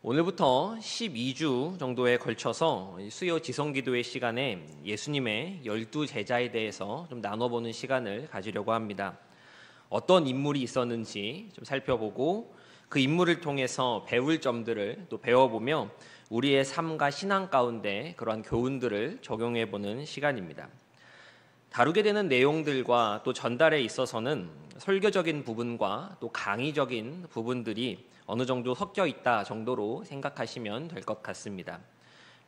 오늘부터 12주 정도에 걸쳐서 수요 지성기도회 시간에 예수님의 12제자에 대해서 좀 나눠보는 시간을 가지려고 합니다. 어떤 인물이 있었는지 좀 살펴보고 그 인물을 통해서 배울 점들을 또 배워보며 우리의 삶과 신앙 가운데 그러한 교훈들을 적용해보는 시간입니다. 다루게 되는 내용들과 또 전달에 있어서는 설교적인 부분과 또 강의적인 부분들이 어느 정도 섞여 있다 정도로 생각하시면 될 것 같습니다.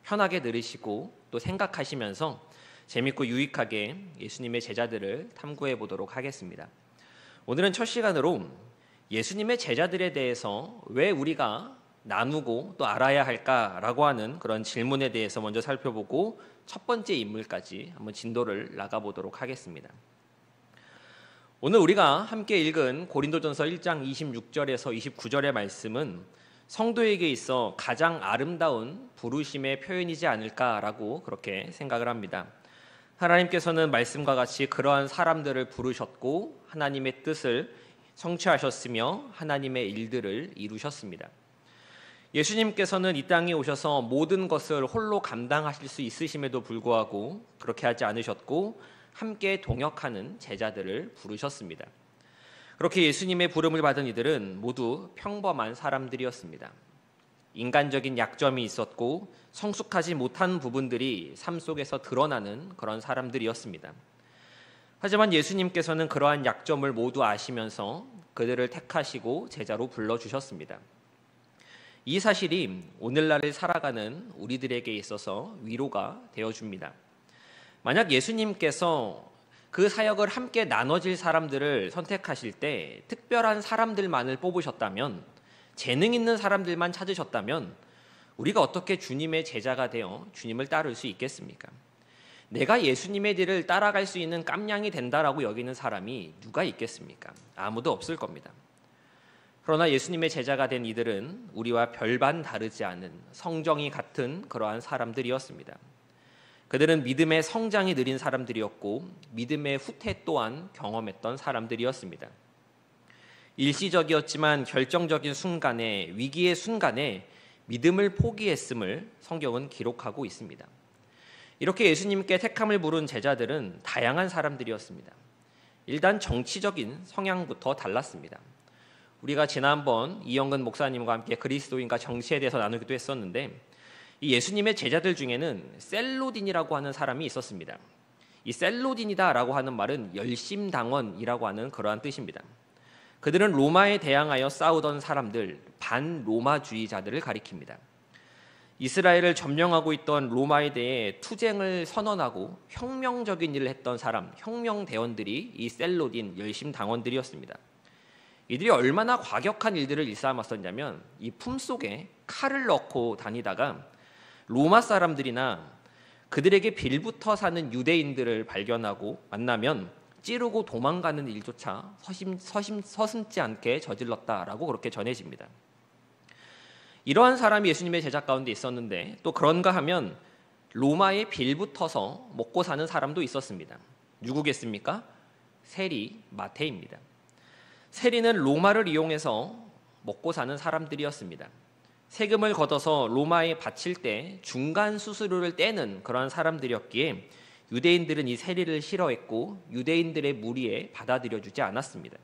편하게 들으시고 또 생각하시면서 재밌고 유익하게 예수님의 제자들을 탐구해 보도록 하겠습니다. 오늘은 첫 시간으로 예수님의 제자들에 대해서 왜 우리가 나누고 또 알아야 할까라고 하는 그런 질문에 대해서 먼저 살펴보고 첫 번째 인물까지 한번 진도를 나가보도록 하겠습니다. 오늘 우리가 함께 읽은 고린도전서 1장 26절에서 29절의 말씀은 성도에게 있어 가장 아름다운 부르심의 표현이지 않을까라고 그렇게 생각을 합니다. 하나님께서는 말씀과 같이 그러한 사람들을 부르셨고 하나님의 뜻을 성취하셨으며 하나님의 일들을 이루셨습니다. 예수님께서는 이 땅에 오셔서 모든 것을 홀로 감당하실 수 있으심에도 불구하고 그렇게 하지 않으셨고 함께 동역하는 제자들을 부르셨습니다. 그렇게 예수님의 부름을 받은 이들은 모두 평범한 사람들이었습니다. 인간적인 약점이 있었고 성숙하지 못한 부분들이 삶 속에서 드러나는 그런 사람들이었습니다. 하지만 예수님께서는 그러한 약점을 모두 아시면서 그들을 택하시고 제자로 불러주셨습니다. 이 사실이 오늘날을 살아가는 우리들에게 있어서 위로가 되어줍니다. 만약 예수님께서 그 사역을 함께 나눠질 사람들을 선택하실 때 특별한 사람들만을 뽑으셨다면, 재능 있는 사람들만 찾으셨다면 우리가 어떻게 주님의 제자가 되어 주님을 따를 수 있겠습니까? 내가 예수님의 길을 따라갈 수 있는 깜냥이 된다라고 여기는 사람이 누가 있겠습니까? 아무도 없을 겁니다. 그러나 예수님의 제자가 된 이들은 우리와 별반 다르지 않은 성정이 같은 그러한 사람들이었습니다. 그들은 믿음의 성장이 느린 사람들이었고 믿음의 후퇴 또한 경험했던 사람들이었습니다. 일시적이었지만 결정적인 순간에, 위기의 순간에 믿음을 포기했음을 성경은 기록하고 있습니다. 이렇게 예수님께 택함을 물은 제자들은 다양한 사람들이었습니다. 일단 정치적인 성향부터 달랐습니다. 우리가 지난번 이영근 목사님과 함께 그리스도인과 정치에 대해서 나누기도 했었는데 이 예수님의 제자들 중에는 셀로딘이라고 하는 사람이 있었습니다. 이 셀로딘이다라고 하는 말은 열심당원이라고 하는 그러한 뜻입니다. 그들은 로마에 대항하여 싸우던 사람들, 반로마주의자들을 가리킵니다. 이스라엘을 점령하고 있던 로마에 대해 투쟁을 선언하고 혁명적인 일을 했던 사람, 혁명대원들이 이 셀로딘 열심당원들이었습니다. 이들이 얼마나 과격한 일들을 일삼았었냐면 이 품속에 칼을 넣고 다니다가 로마 사람들이나 그들에게 빌붙어 사는 유대인들을 발견하고 만나면 찌르고 도망가는 일조차 서슴지 않게 저질렀다라고 그렇게 전해집니다. 이러한 사람이 예수님의 제자 가운데 있었는데 또 그런가 하면 로마에 빌붙어서 먹고 사는 사람도 있었습니다. 누구겠습니까? 세리 마태입니다. 세리는 로마를 이용해서 먹고 사는 사람들이었습니다. 세금을 걷어서 로마에 바칠 때 중간 수수료를 떼는 그러한 사람들이었기에 유대인들은 이 세리를 싫어했고 유대인들의 무리에 받아들여주지 않았습니다.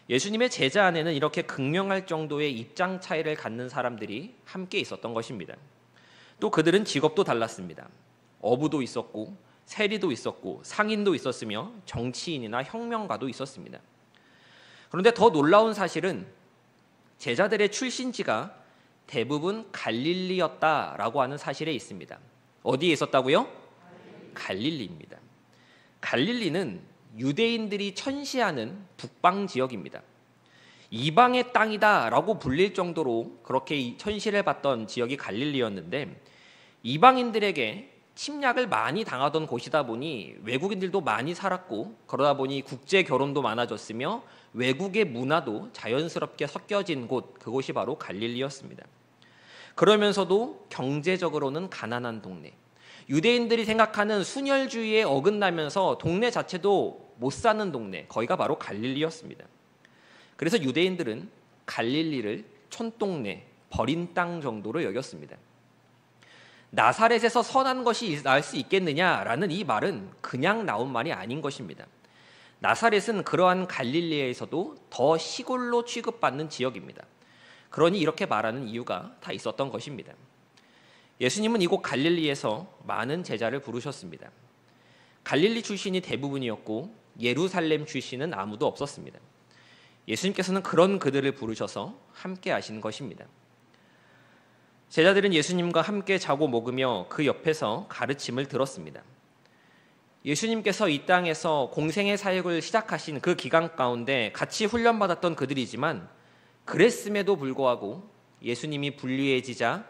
예수님의 제자 안에는 이렇게 극명할 정도의 입장 차이를 갖는 사람들이 함께 있었던 것입니다. 또 그들은 직업도 달랐습니다. 어부도 있었고 세리도 있었고 상인도 있었으며 정치인이나 혁명가도 있었습니다. 그런데 더 놀라운 사실은 제자들의 출신지가 대부분 갈릴리였다라고 하는 사실에 있습니다. 어디에 있었다고요? 갈릴리입니다. 갈릴리는 유대인들이 천시하는 북방 지역입니다. 이방의 땅이다라고 불릴 정도로 그렇게 천시를 받던 지역이 갈릴리였는데 이방인들에게 침략을 많이 당하던 곳이다 보니 외국인들도 많이 살았고 그러다 보니 국제 결혼도 많아졌으며 외국의 문화도 자연스럽게 섞여진 곳, 그곳이 바로 갈릴리였습니다. 그러면서도 경제적으로는 가난한 동네, 유대인들이 생각하는 순혈주의에 어긋나면서 동네 자체도 못 사는 동네, 거기가 바로 갈릴리였습니다. 그래서 유대인들은 갈릴리를 촌동네, 버린 땅 정도로 여겼습니다. 나사렛에서 선한 것이 날 수 있겠느냐라는 이 말은 그냥 나온 말이 아닌 것입니다. 나사렛은 그러한 갈릴리에서도 더 시골로 취급받는 지역입니다. 그러니 이렇게 말하는 이유가 다 있었던 것입니다. 예수님은 이곳 갈릴리에서 많은 제자를 부르셨습니다. 갈릴리 출신이 대부분이었고 예루살렘 출신은 아무도 없었습니다. 예수님께서는 그런 그들을 부르셔서 함께 하신 것입니다. 제자들은 예수님과 함께 자고 먹으며 그 옆에서 가르침을 들었습니다. 예수님께서 이 땅에서 공생의 사역을 시작하신 그 기간 가운데 같이 훈련받았던 그들이지만 그랬음에도 불구하고 예수님이 불리해지자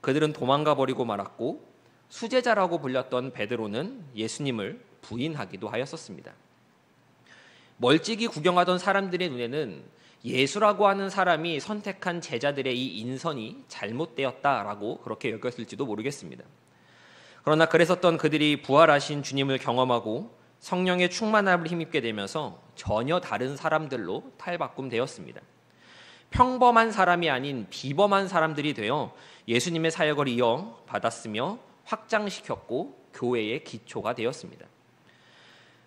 그들은 도망가 버리고 말았고 수제자라고 불렸던 베드로는 예수님을 부인하기도 하였었습니다. 멀찍이 구경하던 사람들의 눈에는 예수라고 하는 사람이 선택한 제자들의 이 인선이 잘못되었다라고 그렇게 여겼을지도 모르겠습니다. 그러나 그랬었던 그들이 부활하신 주님을 경험하고 성령의 충만함을 힘입게 되면서 전혀 다른 사람들로 탈바꿈되었습니다. 평범한 사람이 아닌 비범한 사람들이 되어 예수님의 사역을 이어받았으며 확장시켰고 교회의 기초가 되었습니다.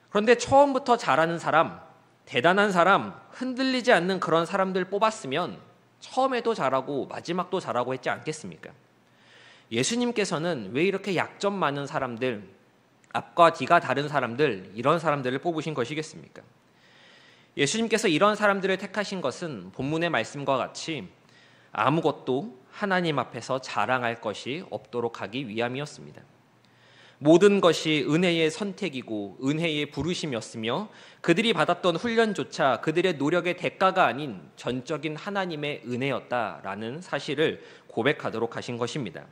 그런데 처음부터 잘하는 사람, 대단한 사람, 흔들리지 않는 그런 사람들 뽑았으면 처음에도 잘하고 마지막도 잘하고 했지 않겠습니까? 예수님께서는 왜 이렇게 약점 많은 사람들, 앞과 뒤가 다른 사람들, 이런 사람들을 뽑으신 것이겠습니까? 예수님께서 이런 사람들을 택하신 것은 본문의 말씀과 같이 아무것도 하나님 앞에서 자랑할 것이 없도록 하기 위함이었습니다. 모든 것이 은혜의 선택이고 은혜의 부르심이었으며 그들이 받았던 훈련조차 그들의 노력의 대가가 아닌 전적인 하나님의 은혜였다라는 사실을 고백하도록 하신 것입니다.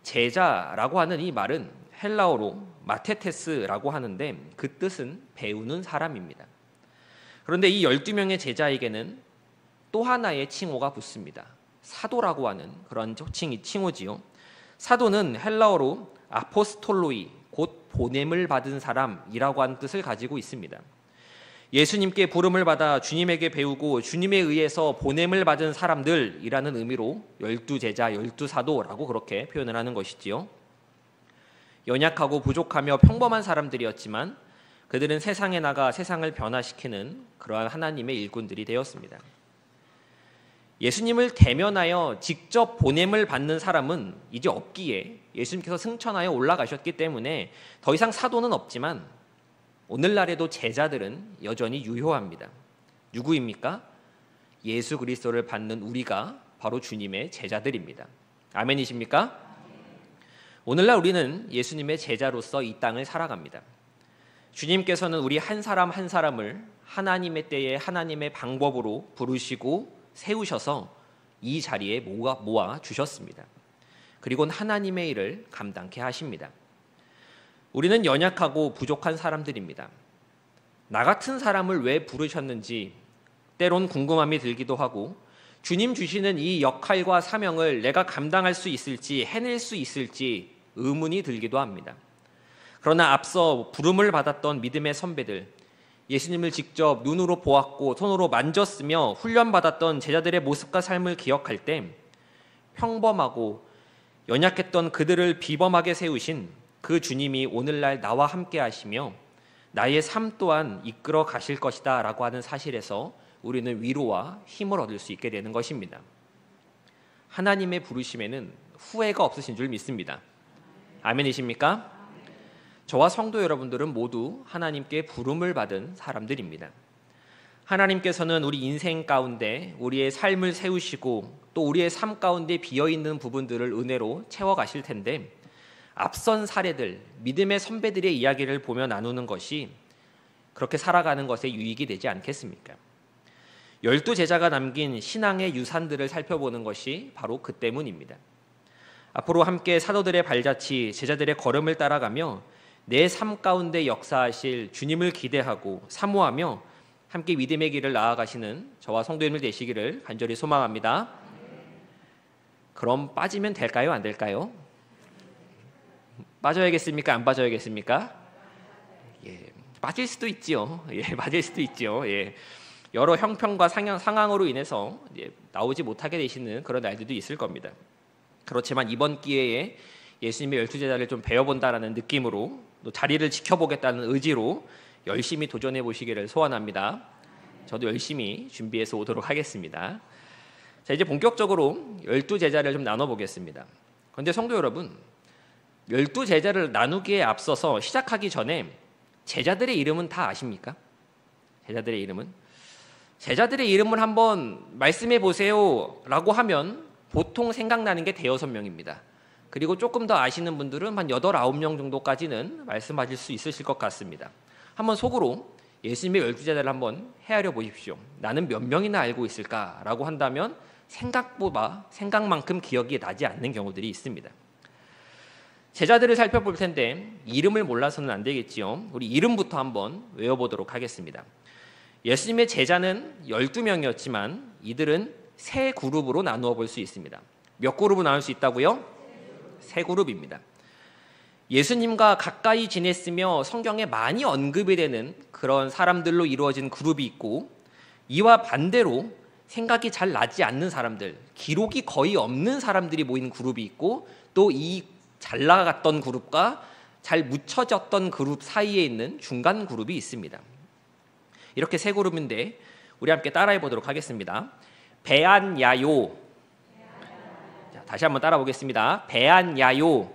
제자라고 하는 이 말은 헬라어로 마테테스라고 하는데 그 뜻은 배우는 사람입니다. 그런데 이 12명의 제자에게는 또 하나의 칭호가 붙습니다. 사도라고 하는 그런 칭호지요. 사도는 헬라어로 아포스톨로이, 곧 보냄을 받은 사람이라고 하는 뜻을 가지고 있습니다. 예수님께 부름을 받아 주님에게 배우고 주님에 의해서 보냄을 받은 사람들이라는 의미로 12제자, 12사도라고 그렇게 표현을 하는 것이지요. 연약하고 부족하며 평범한 사람들이었지만 그들은 세상에 나가 세상을 변화시키는 그러한 하나님의 일꾼들이 되었습니다. 예수님을 대면하여 직접 보냄을 받는 사람은 이제 없기에 예수님께서 승천하여 올라가셨기 때문에 더 이상 사도는 없지만 오늘날에도 제자들은 여전히 유효합니다. 누구입니까? 예수 그리스도를 받는 우리가 바로 주님의 제자들입니다. 아멘이십니까? 오늘날 우리는 예수님의 제자로서 이 땅을 살아갑니다. 주님께서는 우리 한 사람 한 사람을 하나님의 때에 하나님의 방법으로 부르시고 세우셔서 이 자리에 모아 주셨습니다. 그리고는 하나님의 일을 감당케 하십니다. 우리는 연약하고 부족한 사람들입니다. 나 같은 사람을 왜 부르셨는지 때론 궁금함이 들기도 하고 주님 주시는 이 역할과 사명을 내가 감당할 수 있을지 해낼 수 있을지 의문이 들기도 합니다. 그러나 앞서 부름을 받았던 믿음의 선배들, 예수님을 직접 눈으로 보았고 손으로 만졌으며 훈련받았던 제자들의 모습과 삶을 기억할 때 평범하고 연약했던 그들을 비범하게 세우신 그 주님이 오늘날 나와 함께 하시며 나의 삶 또한 이끌어 가실 것이다 라고 하는 사실에서 우리는 위로와 힘을 얻을 수 있게 되는 것입니다. 하나님의 부르심에는 후회가 없으신 줄 믿습니다. 아멘이십니까? 저와 성도 여러분들은 모두 하나님께 부름을 받은 사람들입니다. 하나님께서는 우리 인생 가운데 우리의 삶을 세우시고 또 우리의 삶 가운데 비어있는 부분들을 은혜로 채워가실 텐데 앞선 사례들, 믿음의 선배들의 이야기를 보며 나누는 것이 그렇게 살아가는 것에 유익이 되지 않겠습니까? 12제자가 남긴 신앙의 유산들을 살펴보는 것이 바로 그 때문입니다. 앞으로 함께 사도들의 발자취, 제자들의 걸음을 따라가며 내 삶 가운데 역사하실 주님을 기대하고 사모하며 함께 믿음의 길을 나아가시는 저와 성도님들 되시기를 간절히 소망합니다. 그럼 빠지면 될까요? 안 될까요? 빠져야겠습니까? 안 빠져야겠습니까? 예, 빠질 수도 있지요. 예, 빠질 수도 있죠. 예. 여러 형편과 상황으로 인해서 이제 나오지 못하게 되시는 그런 날들도 있을 겁니다. 그렇지만 이번 기회에 예수님의 12제자를 좀 배워본다라는 느낌으로 또 자리를 지켜보겠다는 의지로 열심히 도전해 보시기를 소원합니다. 저도 열심히 준비해서 오도록 하겠습니다. 자, 이제 본격적으로 12제자를 좀 나눠보겠습니다. 그런데 성도 여러분, 12제자를 나누기에 앞서서 시작하기 전에 제자들의 이름은 다 아십니까? 제자들의 이름은? 제자들의 이름을 한번 말씀해 보세요 라고 하면 보통 생각나는 게 대여섯 명입니다. 그리고 조금 더 아시는 분들은 한 8, 9명 정도까지는 말씀하실 수 있으실 것 같습니다. 한번 속으로 예수님의 12제자를 한번 헤아려 보십시오. 나는 몇 명이나 알고 있을까라고 한다면 생각만큼 기억이 나지 않는 경우들이 있습니다. 제자들을 살펴볼 텐데 이름을 몰라서는 안 되겠지요. 우리 이름부터 한번 외워보도록 하겠습니다. 예수님의 제자는 12명이었지만 이들은 세 그룹으로 나누어 볼 수 있습니다. 몇 그룹으로 나눌 수 있다고요? 세 그룹입니다. 예수님과 가까이 지냈으며 성경에 많이 언급이 되는 그런 사람들로 이루어진 그룹이 있고, 이와 반대로 생각이 잘 나지 않는 사람들, 기록이 거의 없는 사람들이 모인 그룹이 있고, 또 이 잘 나갔던 그룹과 잘 묻혀졌던 그룹 사이에 있는 중간 그룹이 있습니다. 이렇게 세 그룹인데 우리 함께 따라해 보도록 하겠습니다. 베안야요. 자, 다시 한번 따라 보겠습니다. 베안야요.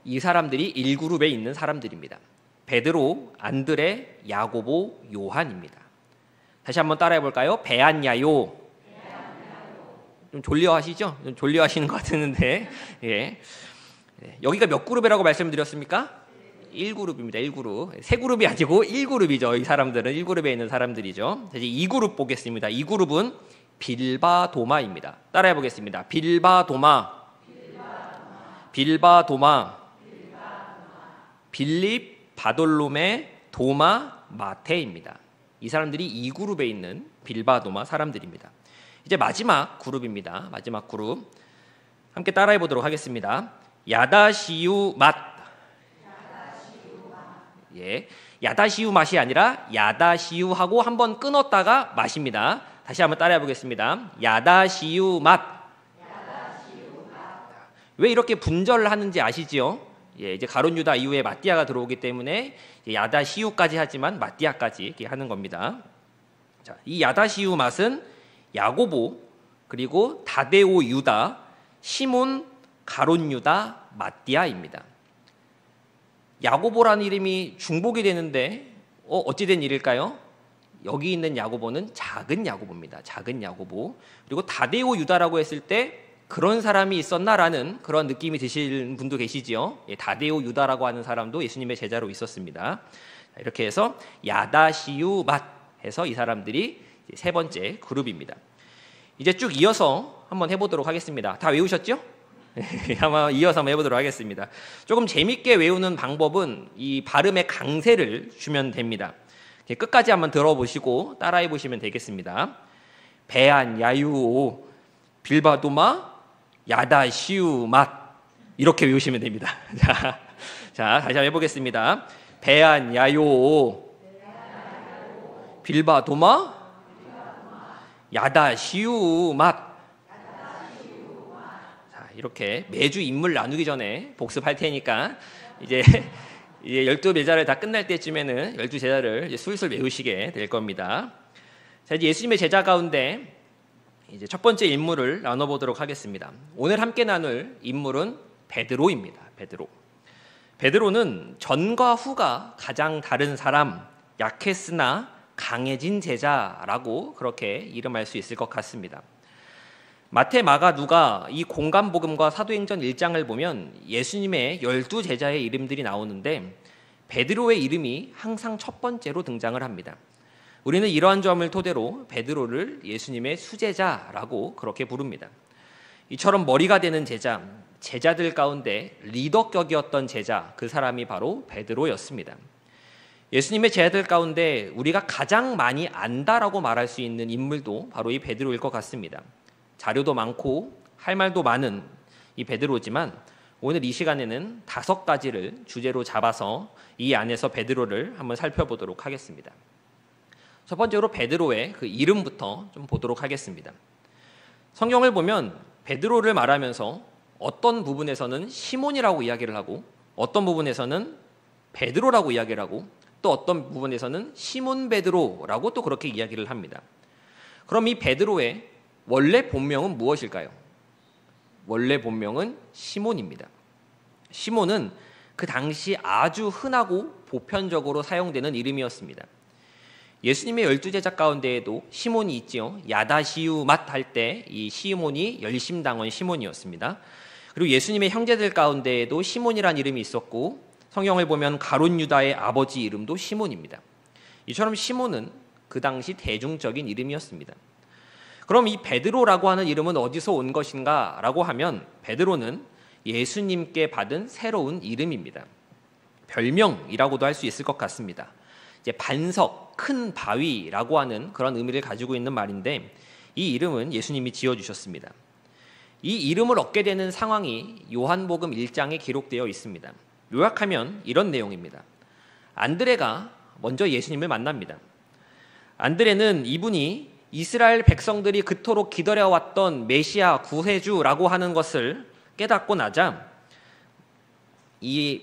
이 사람들이 1그룹에 있는 사람들입니다. 베드로, 안드레, 야고보, 요한입니다. 다시 한번 따라해 볼까요? 베안야요. 좀 졸려하시죠? 좀 졸려하시는 것 같은데, 예. 여기가 몇 그룹이라고 말씀드렸습니까? 1그룹입니다. 1그룹. 세 그룹이 아니고 1그룹이죠. 이 사람들은 1그룹에 있는 사람들이죠. 이제 2그룹 보겠습니다. 2그룹은 빌바도마입니다. 따라해 보겠습니다. 빌바도마. 빌바도마. 빌립, 바돌로메, 도마, 마테입니다. 이 사람들이 2그룹에 있는 빌바도마 사람들입니다. 이제 마지막 그룹입니다. 마지막 그룹. 함께 따라해 보도록 하겠습니다. 야다시유 맛. 예, 야다시유 맛이 아니라 야다시유하고 한번 끊었다가 맛입니다. 다시 한번 따라해 보겠습니다. 야다시유 맛. 왜 이렇게 분절을 하는지 아시지요? 예, 이제 가룟 유다 이후에 마띠아가 들어오기 때문에 야다시유까지 하지만 마띠아까지 이렇게 하는 겁니다. 자, 이 야다시유 맛은 야고보, 그리고 다데오 유다, 시몬, 가룟 유다, 마띠아입니다. 야고보라는 이름이 중복이 되는데 어찌 된 일일까요? 여기 있는 야고보는 작은 야고보입니다. 작은 야고보. 그리고 다데오 유다라고 했을 때 그런 사람이 있었나라는 그런 느낌이 드시는 분도 계시지요. 예, 다데오 유다라고 하는 사람도 예수님의 제자로 있었습니다. 이렇게 해서 야다시유 맛 해서 이 사람들이 세 번째 그룹입니다. 이제 쭉 이어서 한번 해보도록 하겠습니다. 다 외우셨죠? 아마 이어서 한번 해보도록 하겠습니다. 조금 재밌게 외우는 방법은 이 발음의 강세를 주면 됩니다. 끝까지 한번 들어보시고 따라해 보시면 되겠습니다. 베안 야유오 빌바도마 야다시우 맛, 이렇게 외우시면 됩니다. 자, 다시 한번 해보겠습니다. 베안 야유오 빌바도마 야다시우 맛. 자, 이렇게 매주 인물 나누기 전에 복습할 테니까 이제 12제자를 다 끝날 때쯤에는 12제자를 이제 술술 외우시게 될 겁니다. 자, 이제 예수님의 제자 가운데 이제 첫 번째 인물을 나눠보도록 하겠습니다. 오늘 함께 나눌 인물은 베드로입니다. 베드로. 베드로는 전과 후가 가장 다른 사람, 약했으나 강해진 제자라고 그렇게 이름할 수 있을 것 같습니다. 마태, 마가, 누가 이 공간복음과 사도행전 1장을 보면 예수님의 12제자의 이름들이 나오는데 베드로의 이름이 항상 첫 번째로 등장을 합니다. 우리는 이러한 점을 토대로 베드로를 예수님의 수제자라고 그렇게 부릅니다. 이처럼 머리가 되는 제자, 제자들 가운데 리더격이었던 제자, 그 사람이 바로 베드로였습니다. 예수님의 제자들 가운데 우리가 가장 많이 안다라고 말할 수 있는 인물도 바로 이 베드로일 것 같습니다. 자료도 많고 할 말도 많은 이 베드로지만 오늘 이 시간에는 5가지를 주제로 잡아서 이 안에서 베드로를 한번 살펴보도록 하겠습니다. 첫 번째로 베드로의 그 이름부터 좀 보도록 하겠습니다. 성경을 보면 베드로를 말하면서 어떤 부분에서는 시몬이라고 이야기를 하고 어떤 부분에서는 베드로라고 이야기를 하고 또 어떤 부분에서는 시몬 베드로라고 또 그렇게 이야기를 합니다. 그럼 이 베드로의 원래 본명은 무엇일까요? 원래 본명은 시몬입니다. 시몬은 그 당시 아주 흔하고 보편적으로 사용되는 이름이었습니다. 예수님의 12제자 가운데에도 시몬이 있지요. 야다시유 맛 할 때 이 시몬이 열심당원 시몬이었습니다. 그리고 예수님의 형제들 가운데에도 시몬이란 이름이 있었고 성경을 보면 가룟 유다의 아버지 이름도 시몬입니다. 이처럼 시몬은 그 당시 대중적인 이름이었습니다. 그럼 이 베드로라고 하는 이름은 어디서 온 것인가 라고 하면 베드로는 예수님께 받은 새로운 이름입니다. 별명이라고도 할 수 있을 것 같습니다. 이제 반석, 큰 바위라고 하는 그런 의미를 가지고 있는 말인데 이 이름은 예수님이 지어주셨습니다. 이 이름을 얻게 되는 상황이 요한복음 1장에 기록되어 있습니다. 요약하면 이런 내용입니다. 안드레가 먼저 예수님을 만납니다. 안드레는 이분이 이스라엘 백성들이 그토록 기다려왔던 메시아 구세주라고 하는 것을 깨닫고 나자 이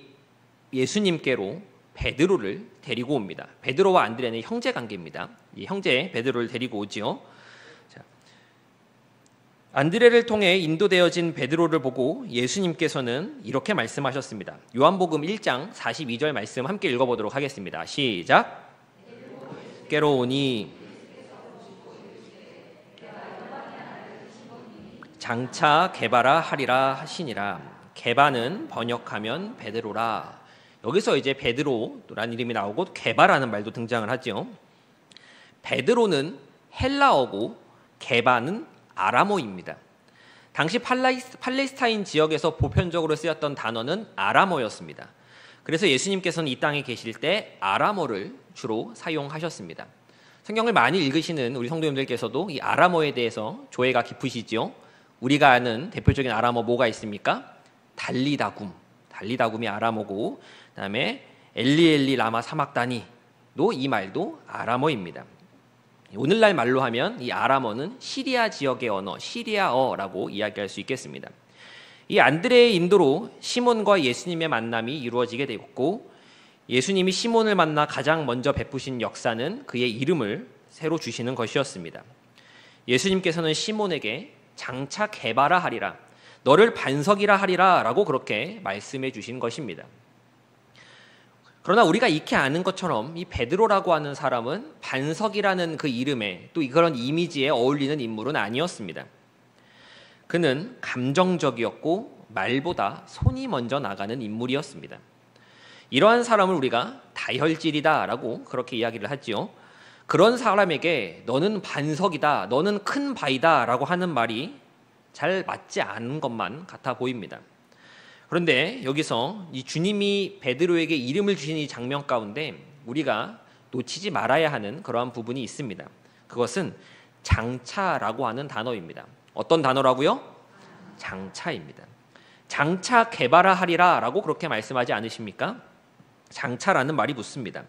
예수님께로 베드로를 데리고 옵니다. 베드로와 안드레는 형제 관계입니다. 이 형제 베드로를 데리고 오지요. 자, 안드레를 통해 인도되어진 베드로를 보고 예수님께서는 이렇게 말씀하셨습니다. 요한복음 1장 42절 말씀 함께 읽어보도록 하겠습니다. 시작. 깨로 오니 장차 게바라 하리라 하시니라. 게바는 번역하면 베드로라. 여기서 이제 베드로라는 이름이 나오고 게바라는 말도 등장을 하죠. 베드로는 헬라어고 게바는 아람어입니다. 당시 팔레스타인 지역에서 보편적으로 쓰였던 단어는 아람어였습니다. 그래서 예수님께서는 이 땅에 계실 때 아람어를 주로 사용하셨습니다. 성경을 많이 읽으시는 우리 성도님들께서도 이 아람어에 대해서 조예가 깊으시죠. 우리가 아는 대표적인 아람어 뭐가 있습니까? 달리다굼이 아람어고 그다음에 엘리 라마 사막다니도 이 말도 아람어입니다. 오늘날 말로 하면 이 아람어는 시리아 지역의 언어, 시리아어라고 이야기할 수 있겠습니다. 이 안드레의 인도로 시몬과 예수님의 만남이 이루어지게 되었고 예수님이 시몬을 만나 가장 먼저 베푸신 역사는 그의 이름을 새로 주시는 것이었습니다. 예수님께서는 시몬에게 장차 게바라 하리라, 너를 반석이라 하리라 라고 그렇게 말씀해 주신 것입니다. 그러나 우리가 익히 아는 것처럼 이 베드로라고 하는 사람은 반석이라는 그 이름에 또 그런 이미지에 어울리는 인물은 아니었습니다. 그는 감정적이었고 말보다 손이 먼저 나가는 인물이었습니다. 이러한 사람을 우리가 다혈질이다 라고 그렇게 이야기를 하지요. 그런 사람에게 너는 반석이다, 너는 큰 바위다 라고 하는 말이 잘 맞지 않은 것만 같아 보입니다. 그런데 여기서 이 주님이 베드로에게 이름을 주신 이 장면 가운데 우리가 놓치지 말아야 하는 그러한 부분이 있습니다. 그것은 장차라고 하는 단어입니다. 어떤 단어라고요? 장차입니다. 장차 게바라 하리라 라고 그렇게 말씀하지 않으십니까? 장차라는 말이 붙습니다.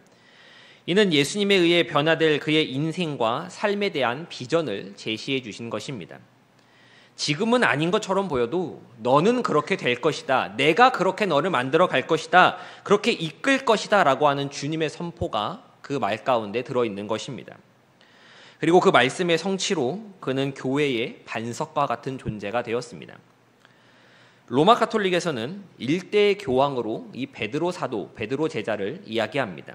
이는 예수님에 의해 변화될 그의 인생과 삶에 대한 비전을 제시해 주신 것입니다. 지금은 아닌 것처럼 보여도 너는 그렇게 될 것이다. 내가 그렇게 너를 만들어 갈 것이다. 그렇게 이끌 것이다 라고 하는 주님의 선포가 그 말 가운데 들어있는 것입니다. 그리고 그 말씀의 성취로 그는 교회의 반석과 같은 존재가 되었습니다. 로마 가톨릭에서는 일대 교황으로 이 베드로 사도, 베드로 제자를 이야기합니다.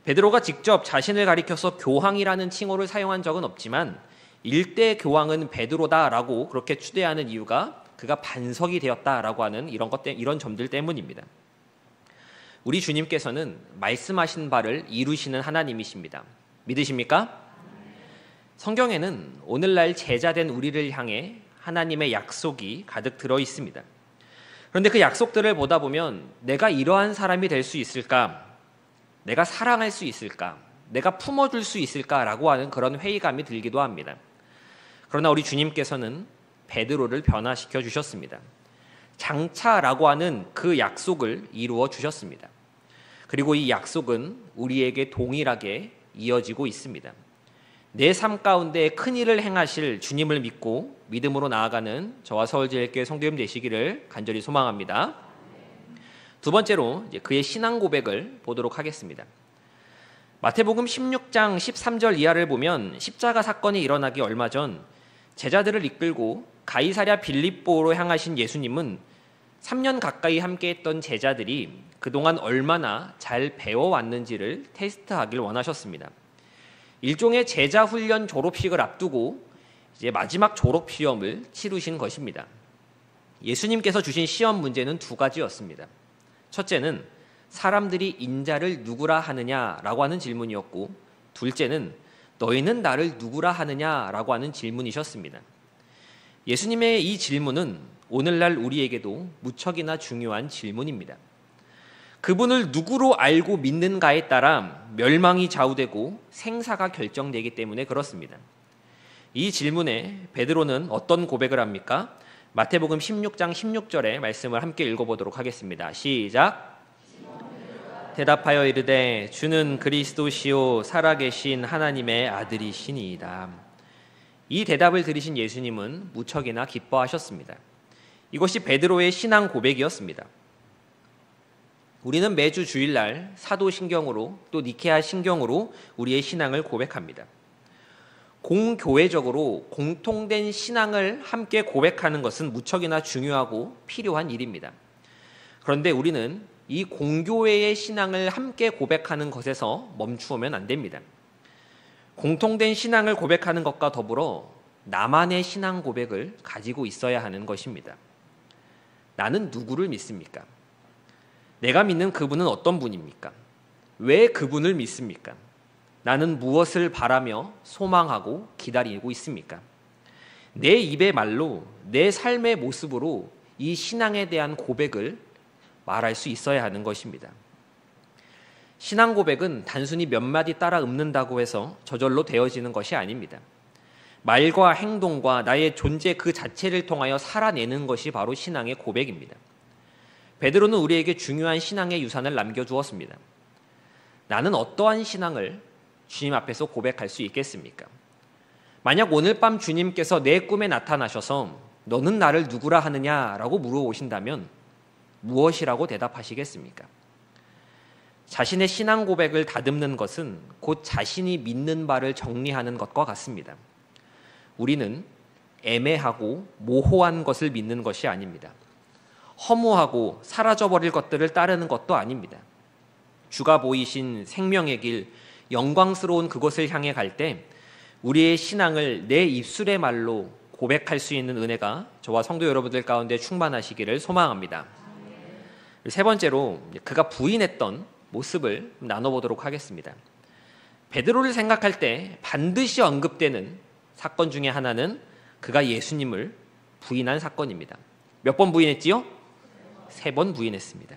베드로가 직접 자신을 가리켜서 교황이라는 칭호를 사용한 적은 없지만 일대 교황은 베드로다라고 그렇게 추대하는 이유가 그가 반석이 되었다라고 하는 이런 점들 때문입니다. 우리 주님께서는 말씀하신 바를 이루시는 하나님이십니다. 믿으십니까? 성경에는 오늘날 제자된 우리를 향해 하나님의 약속이 가득 들어 있습니다. 그런데 그 약속들을 보다 보면 내가 이러한 사람이 될 수 있을까? 내가 사랑할 수 있을까? 내가 품어줄 수 있을까라고 하는 그런 회의감이 들기도 합니다. 그러나 우리 주님께서는 베드로를 변화시켜 주셨습니다. 장차라고 하는 그 약속을 이루어 주셨습니다. 그리고 이 약속은 우리에게 동일하게 이어지고 있습니다. 내 삶 가운데 큰 일을 행하실 주님을 믿고 믿음으로 나아가는 저와 서울제일교회 성도님 되시기를 간절히 소망합니다. 두 번째로 그의 신앙 고백을 보도록 하겠습니다. 마태복음 16장 13절 이하를 보면 십자가 사건이 일어나기 얼마 전 제자들을 이끌고 가이사랴 빌립보로 향하신 예수님은 3년 가까이 함께했던 제자들이 그동안 얼마나 잘 배워왔는지를 테스트하길 원하셨습니다. 일종의 제자 훈련 졸업식을 앞두고 이제 마지막 졸업 시험을 치르신 것입니다. 예수님께서 주신 시험 문제는 두 가지였습니다. 첫째는 사람들이 인자를 누구라 하느냐라고 하는 질문이었고, 둘째는 너희는 나를 누구라 하느냐라고 하는 질문이셨습니다. 예수님의 이 질문은 오늘날 우리에게도 무척이나 중요한 질문입니다. 그분을 누구로 알고 믿는가에 따라 멸망이 좌우되고 생사가 결정되기 때문에 그렇습니다. 이 질문에 베드로는 어떤 고백을 합니까? 마태복음 16장 16절의 말씀을 함께 읽어보도록 하겠습니다. 시작. 대답하여 이르되 주는 그리스도시요 살아계신 하나님의 아들이시니이다. 이 대답을 들으신 예수님은 무척이나 기뻐하셨습니다. 이것이 베드로의 신앙 고백이었습니다. 우리는 매주 주일날 사도신경으로 또 니케아 신경으로 우리의 신앙을 고백합니다. 공교회적으로 공통된 신앙을 함께 고백하는 것은 무척이나 중요하고 필요한 일입니다. 그런데 우리는 이 공교회의 신앙을 함께 고백하는 것에서 멈추면 안 됩니다. 공통된 신앙을 고백하는 것과 더불어 나만의 신앙 고백을 가지고 있어야 하는 것입니다. 나는 누구를 믿습니까? 내가 믿는 그분은 어떤 분입니까? 왜 그분을 믿습니까? 나는 무엇을 바라며 소망하고 기다리고 있습니까? 내 입의 말로, 내 삶의 모습으로 이 신앙에 대한 고백을 말할 수 있어야 하는 것입니다. 신앙 고백은 단순히 몇 마디 따라 읊는다고 해서 저절로 되어지는 것이 아닙니다. 말과 행동과 나의 존재 그 자체를 통하여 살아내는 것이 바로 신앙의 고백입니다. 베드로는 우리에게 중요한 신앙의 유산을 남겨주었습니다. 나는 어떠한 신앙을 주님 앞에서 고백할 수 있겠습니까? 만약 오늘 밤 주님께서 내 꿈에 나타나셔서 너는 나를 누구라 하느냐라고 물어보신다면 무엇이라고 대답하시겠습니까? 자신의 신앙 고백을 다듬는 것은 곧 자신이 믿는 바를 정리하는 것과 같습니다. 우리는 애매하고 모호한 것을 믿는 것이 아닙니다. 허무하고 사라져버릴 것들을 따르는 것도 아닙니다. 주가 보이신 생명의 길, 영광스러운 그곳을 향해 갈 때 우리의 신앙을 내 입술의 말로 고백할 수 있는 은혜가 저와 성도 여러분들 가운데 충만하시기를 소망합니다. 세 번째로 그가 부인했던 모습을 나눠보도록 하겠습니다. 베드로를 생각할 때 반드시 언급되는 사건 중에 하나는 그가 예수님을 부인한 사건입니다. 몇 번 부인했지요? 3번 부인했습니다.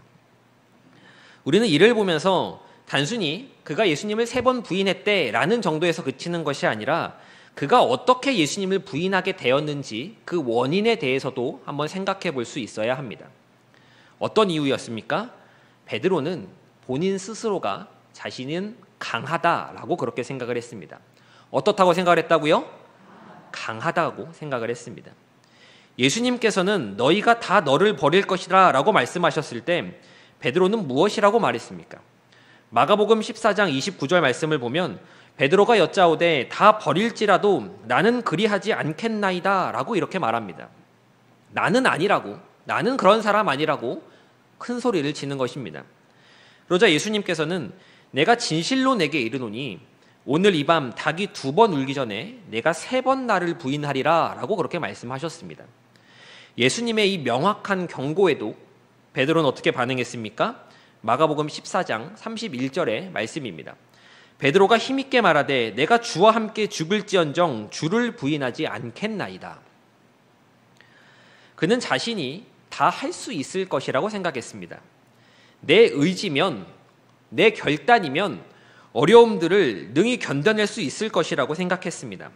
우리는 이를 보면서 단순히 그가 예수님을 3번 부인했대라는 정도에서 그치는 것이 아니라 그가 어떻게 예수님을 부인하게 되었는지 그 원인에 대해서도 한번 생각해 볼 수 있어야 합니다. 어떤 이유였습니까? 베드로는 본인 스스로가 자신은 강하다라고 그렇게 생각을 했습니다. 어떻다고 생각을 했다고요? 강하다고 생각을 했습니다. 예수님께서는 너희가 다 너를 버릴 것이라 라고 말씀하셨을 때 베드로는 무엇이라고 말했습니까? 마가복음 14장 29절 말씀을 보면 베드로가 여짜오되 다 버릴지라도 나는 그리하지 않겠나이다 라고 이렇게 말합니다. 나는 아니라고, 나는 그런 사람 아니라고 큰 소리를 치는 것입니다. 그러자 예수님께서는 내가 진실로 내게 이르노니 오늘 이 밤 닭이 2번 울기 전에 내가 3번 나를 부인하리라 라고 그렇게 말씀하셨습니다. 예수님의 이 명확한 경고에도 베드로는 어떻게 반응했습니까? 마가복음 14장 31절의 말씀입니다. 베드로가 힘있게 말하되 내가 주와 함께 죽을지언정 주를 부인하지 않겠나이다. 그는 자신이 다 할 수 있을 것이라고 생각했습니다. 내 의지면, 내 결단이면 어려움들을 능히 견뎌낼 수 있을 것이라고 생각했습니다.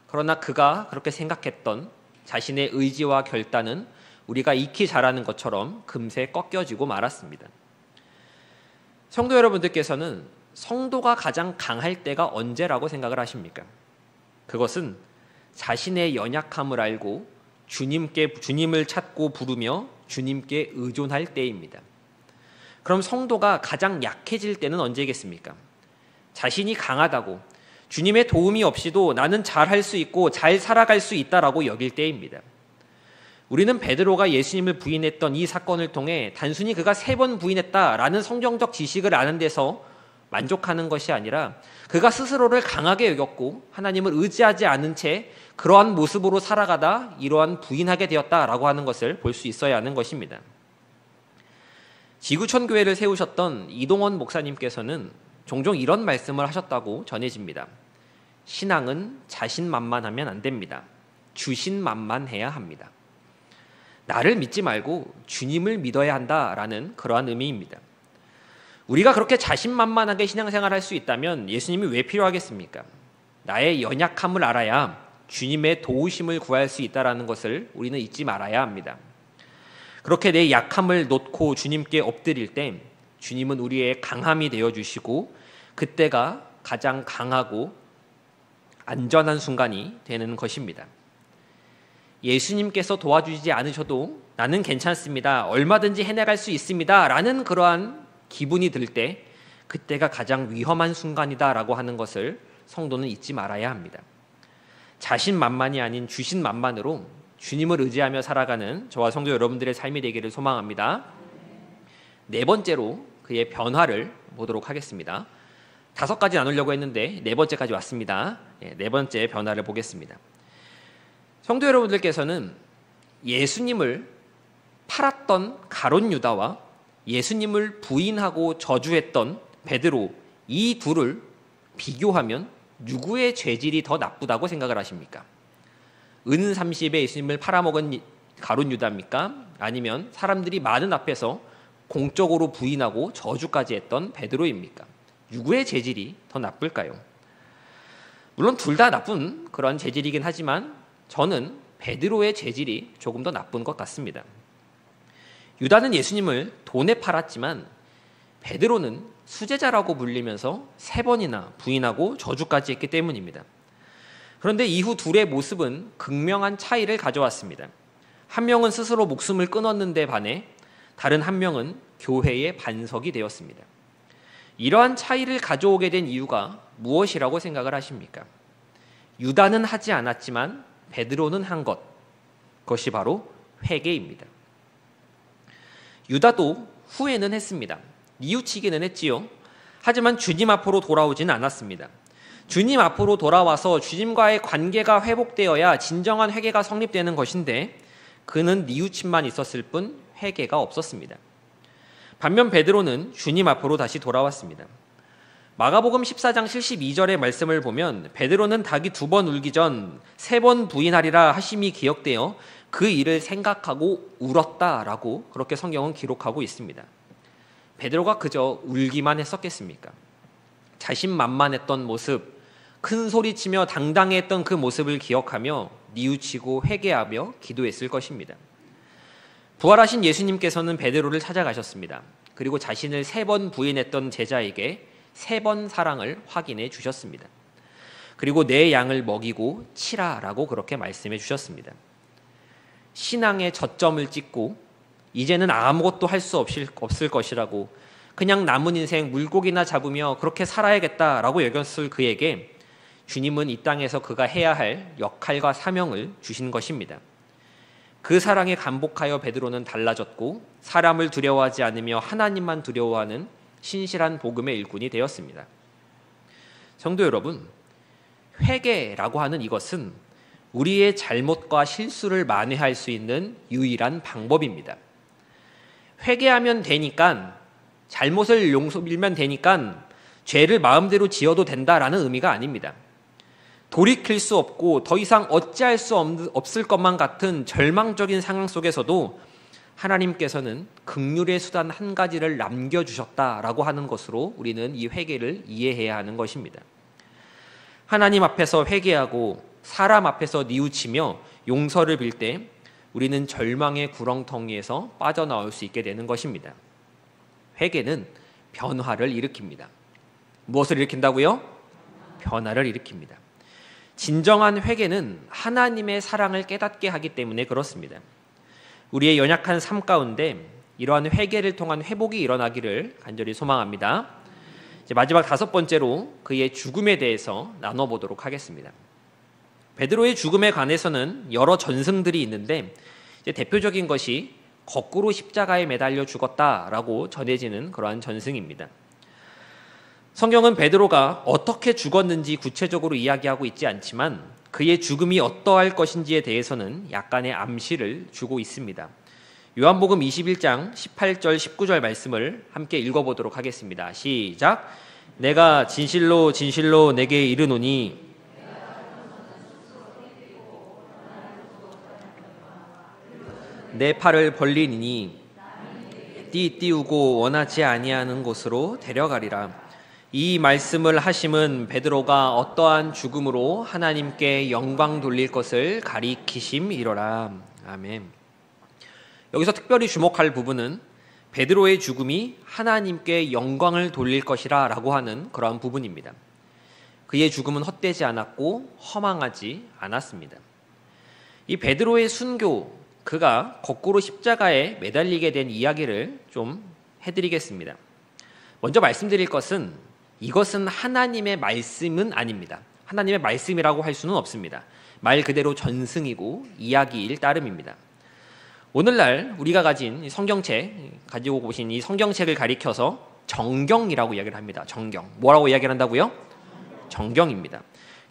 그러나 그가 그렇게 생각했던 자신의 의지와 결단은 우리가 익히 잘 아는 것처럼 금세 꺾여지고 말았습니다. 성도 여러분들께서는 성도가 가장 강할 때가 언제라고 생각을 하십니까? 그것은 자신의 연약함을 알고 주님을 찾고 부르며 주님께 의존할 때입니다. 그럼 성도가 가장 약해질 때는 언제겠습니까? 자신이 강하다고 주님의 도움이 없이도 나는 잘할 수 있고 잘 살아갈 수 있다라고 여길 때입니다. 우리는 베드로가 예수님을 부인했던 이 사건을 통해 단순히 그가 3번 부인했다라는 성경적 지식을 아는 데서 만족하는 것이 아니라 그가 스스로를 강하게 여겼고 하나님을 의지하지 않은 채 그러한 모습으로 살아가다 이러한 부인하게 되었다라고 하는 것을 볼 수 있어야 하는 것입니다. 지구촌 교회를 세우셨던 이동원 목사님께서는 종종 이런 말씀을 하셨다고 전해집니다. 신앙은 자신만만하면 안 됩니다. 주신만만해야 합니다. 나를 믿지 말고 주님을 믿어야 한다라는 그러한 의미입니다. 우리가 그렇게 자신만만하게 신앙생활을 할 수 있다면 예수님이 왜 필요하겠습니까? 나의 연약함을 알아야 주님의 도우심을 구할 수 있다는 것을 우리는 잊지 말아야 합니다. 그렇게 내 약함을 놓고 주님께 엎드릴 때 주님은 우리의 강함이 되어주시고 그때가 가장 강하고 안전한 순간이 되는 것입니다. 예수님께서 도와주지 않으셔도 나는 괜찮습니다. 얼마든지 해내갈 수 있습니다. 라는 그러한 기분이 들 때 그때가 가장 위험한 순간이다라고 하는 것을 성도는 잊지 말아야 합니다. 자신만만이 아닌 주신만만으로 주님을 의지하며 살아가는 저와 성도 여러분들의 삶이 되기를 소망합니다. 4번째로 그의 변화를 보도록 하겠습니다. 5가지 나누려고 했는데 4번째까지 왔습니다. 4번째 변화를 보겠습니다. 성도 여러분들께서는 예수님을 팔았던 가룟 유다와 예수님을 부인하고 저주했던 베드로, 이 둘을 비교하면 누구의 죄질이 더 나쁘다고 생각을 하십니까? 은 30에 예수님을 팔아먹은 가룟 유다입니까? 아니면 사람들이 많은 앞에서 공적으로 부인하고 저주까지 했던 베드로입니까? 누구의 재질이 더 나쁠까요? 물론 둘 다 나쁜 그런 재질이긴 하지만 저는 베드로의 재질이 조금 더 나쁜 것 같습니다. 유다는 예수님을 돈에 팔았지만 베드로는 수제자라고 불리면서 3번이나 부인하고 저주까지 했기 때문입니다. 그런데 이후 둘의 모습은 극명한 차이를 가져왔습니다. 한 명은 스스로 목숨을 끊었는데 반해 다른 한 명은 교회의 반석이 되었습니다. 이러한 차이를 가져오게 된 이유가 무엇이라고 생각을 하십니까? 유다는 하지 않았지만 베드로는 한 것, 그것이 바로 회개입니다. 유다도 후회는 했습니다. 뉘우치기는 했지요. 하지만 주님 앞으로 돌아오지는 않았습니다. 주님 앞으로 돌아와서 주님과의 관계가 회복되어야 진정한 회개가 성립되는 것인데 그는 뉘우침만 있었을 뿐 회개가 없었습니다. 반면 베드로는 주님 앞으로 다시 돌아왔습니다. 마가복음 14장 72절의 말씀을 보면 베드로는 닭이 2번 울기 전 3번 부인하리라 하심이 기억되어 그 일을 생각하고 울었다라고 그렇게 성경은 기록하고 있습니다. 베드로가 그저 울기만 했었겠습니까? 자신만만했던 모습, 큰 소리치며 당당했던 그 모습을 기억하며 뉘우치고 회개하며 기도했을 것입니다. 부활하신 예수님께서는 베드로를 찾아가셨습니다. 그리고 자신을 3번 부인했던 제자에게 3번 사랑을 확인해 주셨습니다. 그리고 내 양을 먹이고 치라라고 그렇게 말씀해 주셨습니다. 신앙의 저점을 찍고 이제는 아무것도 할 수 없을 것이라고 그냥 남은 인생 물고기나 잡으며 그렇게 살아야겠다라고 여겼을 그에게 주님은 이 땅에서 그가 해야 할 역할과 사명을 주신 것입니다. 그 사랑에 감복하여 베드로는 달라졌고 사람을 두려워하지 않으며 하나님만 두려워하는 신실한 복음의 일꾼이 되었습니다. 성도 여러분, 회개라고 하는 이것은 우리의 잘못과 실수를 만회할 수 있는 유일한 방법입니다. 회개하면 되니까, 잘못을 밀면 되니까 죄를 마음대로 지어도 된다라는 의미가 아닙니다. 돌이킬 수 없고 더 이상 어찌할 수 없을 것만 같은 절망적인 상황 속에서도 하나님께서는 긍휼의 수단 한 가지를 남겨주셨다라고 하는 것으로 우리는 이 회개를 이해해야 하는 것입니다. 하나님 앞에서 회개하고 사람 앞에서 뉘우치며 용서를 빌 때 우리는 절망의 구렁텅이에서 빠져나올 수 있게 되는 것입니다. 회개는 변화를 일으킵니다. 무엇을 일으킨다고요? 변화를 일으킵니다. 진정한 회개는 하나님의 사랑을 깨닫게 하기 때문에 그렇습니다. 우리의 연약한 삶 가운데 이러한 회개를 통한 회복이 일어나기를 간절히 소망합니다. 이제 마지막 5번째로 그의 죽음에 대해서 나눠보도록 하겠습니다. 베드로의 죽음에 관해서는 여러 전승들이 있는데 이제 대표적인 것이 거꾸로 십자가에 매달려 죽었다라고 전해지는 그러한 전승입니다. 성경은 베드로가 어떻게 죽었는지 구체적으로 이야기하고 있지 않지만 그의 죽음이 어떠할 것인지에 대해서는 약간의 암시를 주고 있습니다. 요한복음 21장 18절 19절 말씀을 함께 읽어보도록 하겠습니다. 시작. 내가 진실로 진실로 내게 이르노니 내 팔을 벌리니 띠우고 원하지 아니하는 곳으로 데려가리라. 이 말씀을 하심은 베드로가 어떠한 죽음으로 하나님께 영광 돌릴 것을 가리키심이로라. 아멘. 여기서 특별히 주목할 부분은 베드로의 죽음이 하나님께 영광을 돌릴 것이라 라고 하는 그러한 부분입니다. 그의 죽음은 헛되지 않았고 허망하지 않았습니다. 이 베드로의 순교, 그가 거꾸로 십자가에 매달리게 된 이야기를 좀 해드리겠습니다. 먼저 말씀드릴 것은 이것은 하나님의 말씀은 아닙니다. 하나님의 말씀이라고 할 수는 없습니다. 말 그대로 전승이고 이야기일 따름입니다. 오늘날 우리가 가진 성경책, 가지고 오신 이 성경책을 가리켜서 정경이라고 이야기를 합니다. 정경. 뭐라고 이야기를 한다고요? 정경입니다.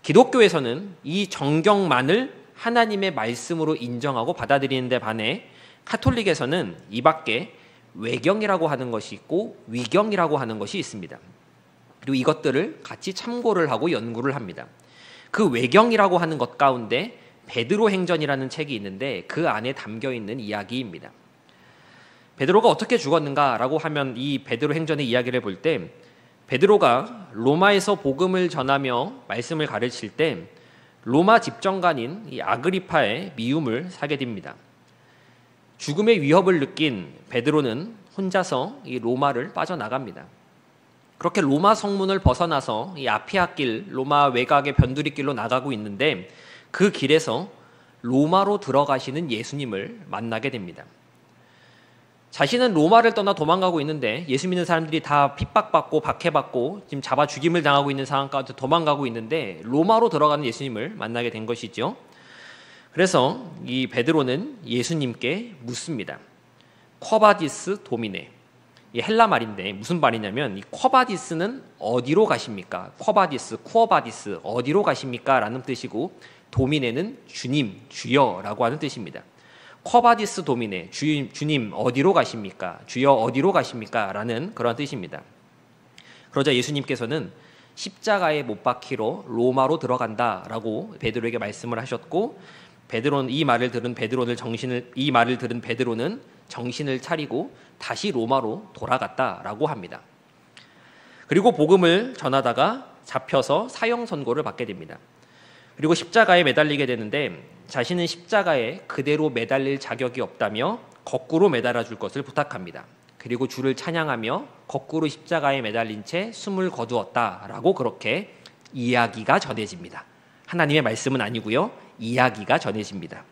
기독교에서는 이 정경만을 하나님의 말씀으로 인정하고 받아들이는 데 반해 카톨릭에서는 이 밖에 외경이라고 하는 것이 있고 위경이라고 하는 것이 있습니다. 그리고 이것들을 같이 참고를 하고 연구를 합니다. 그 외경이라고 하는 것 가운데 베드로 행전이라는 책이 있는데 그 안에 담겨 있는 이야기입니다. 베드로가 어떻게 죽었는가라고 하면 이 베드로 행전의 이야기를 볼 때 베드로가 로마에서 복음을 전하며 말씀을 가르칠 때 로마 집정관인 이 아그리파의 미움을 사게 됩니다. 죽음의 위협을 느낀 베드로는 혼자서 이 로마를 빠져나갑니다. 그렇게 로마 성문을 벗어나서 이 아피아길, 로마 외곽의 변두리길로 나가고 있는데 그 길에서 로마로 들어가시는 예수님을 만나게 됩니다. 자신은 로마를 떠나 도망가고 있는데 예수 믿는 사람들이 다 핍박받고 박해받고 지금 잡아 죽임을 당하고 있는 상황 가운데 도망가고 있는데 로마로 들어가는 예수님을 만나게 된 것이죠. 그래서 이 베드로는 예수님께 묻습니다. 쿼바디스 도미네. 이 헬라 말인데 무슨 말이냐면 이 쿼바디스는 어디로 가십니까? 쿼바디스, 쿠어바디스 어디로 가십니까? 라는 뜻이고 도미네는 주님, 주여라고 하는 뜻입니다. 쿼바디스 도미네, 주님 어디로 가십니까? 주여 어디로 가십니까? 라는 그런 뜻입니다. 그러자 예수님께서는 십자가에 못 박히러 로마로 들어간다라고 베드로에게 말씀을 하셨고 베드로는 이 말을 들은 베드로는 정신을 차리고 다시 로마로 돌아갔다라고 합니다. 그리고 복음을 전하다가 잡혀서 사형 선고를 받게 됩니다. 그리고 십자가에 매달리게 되는데 자신은 십자가에 그대로 매달릴 자격이 없다며 거꾸로 매달아 줄 것을 부탁합니다. 그리고 주를 찬양하며 거꾸로 십자가에 매달린 채 숨을 거두었다라고 그렇게 이야기가 전해집니다. 하나님의 말씀은 아니고요. 이야기가 전해집니다.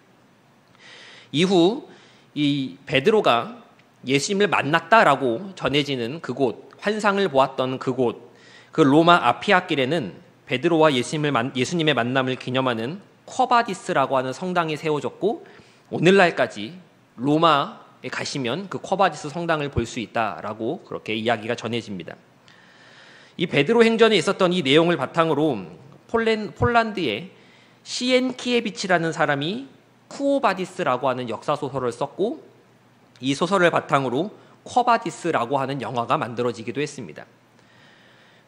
이후 이 베드로가 예수님을 만났다라고 전해지는 그곳, 환상을 보았던 그곳, 그 로마 아피아길에는 베드로와 예수님의 만남을 기념하는 쿼바디스라고 하는 성당이 세워졌고 오늘날까지 로마에 가시면 그 쿼바디스 성당을 볼 수 있다라고 그렇게 이야기가 전해집니다. 이 베드로 행전에 있었던 이 내용을 바탕으로 폴란드의 시엔키에비치라는 사람이 쿠오바디스라고 하는 역사소설을 썼고 이 소설을 바탕으로 쿼바디스라고 하는 영화가 만들어지기도 했습니다.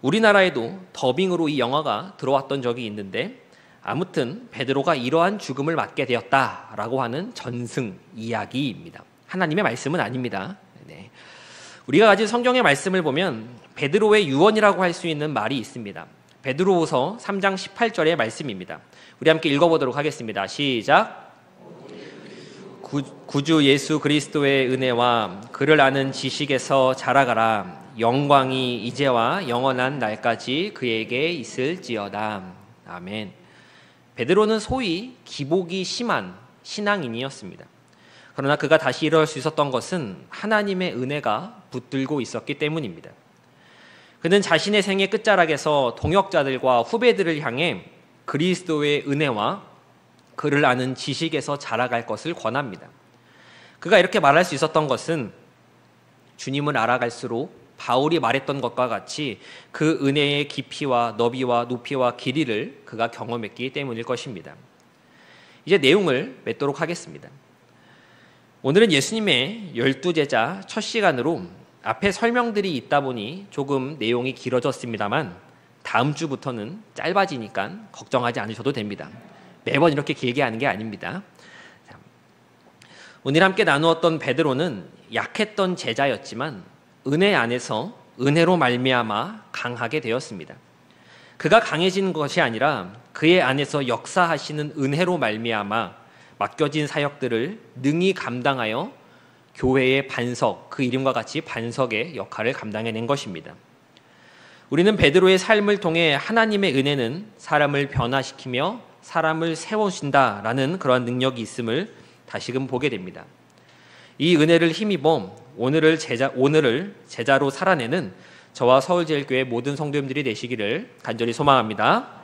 우리나라에도 더빙으로 이 영화가 들어왔던 적이 있는데 아무튼 베드로가 이러한 죽음을 맞게 되었다라고 하는 전승 이야기입니다. 하나님의 말씀은 아닙니다. 네. 우리가 가진 성경의 말씀을 보면 베드로의 유언이라고 할 수 있는 말이 있습니다. 베드로후서 3장 18절의 말씀입니다. 우리 함께 읽어보도록 하겠습니다. 시작. 구주 예수 그리스도의 은혜와 그를 아는 지식에서 자라가라. 영광이 이제와 영원한 날까지 그에게 있을지어다. 아멘. 베드로는 소위 기복이 심한 신앙인이었습니다. 그러나 그가 다시 일어날 수 있었던 것은 하나님의 은혜가 붙들고 있었기 때문입니다. 그는 자신의 생의 끝자락에서 동역자들과 후배들을 향해 그리스도의 은혜와 그를 아는 지식에서 자라갈 것을 권합니다. 그가 이렇게 말할 수 있었던 것은 주님을 알아갈수록 바울이 말했던 것과 같이 그 은혜의 깊이와 너비와 높이와 길이를 그가 경험했기 때문일 것입니다. 이제 내용을 맺도록 하겠습니다. 오늘은 예수님의 12제자 첫 시간으로 앞에 설명들이 있다 보니 조금 내용이 길어졌습니다만 다음 주부터는 짧아지니까 걱정하지 않으셔도 됩니다. 매번 이렇게 길게 하는 게 아닙니다. 오늘 함께 나누었던 베드로는 약했던 제자였지만 은혜 안에서 은혜로 말미암아 강하게 되었습니다. 그가 강해진 것이 아니라 그의 안에서 역사하시는 은혜로 말미암아 맡겨진 사역들을 능히 감당하여 교회의 반석, 그 이름과 같이 반석의 역할을 감당해낸 것입니다. 우리는 베드로의 삶을 통해 하나님의 은혜는 사람을 변화시키며 사람을 세우신다라는 그러한 능력이 있음을 다시금 보게 됩니다. 이 은혜를 힘입어 오늘을 제자로 살아내는 저와 서울제일교회 모든 성도님들이 되시기를 간절히 소망합니다.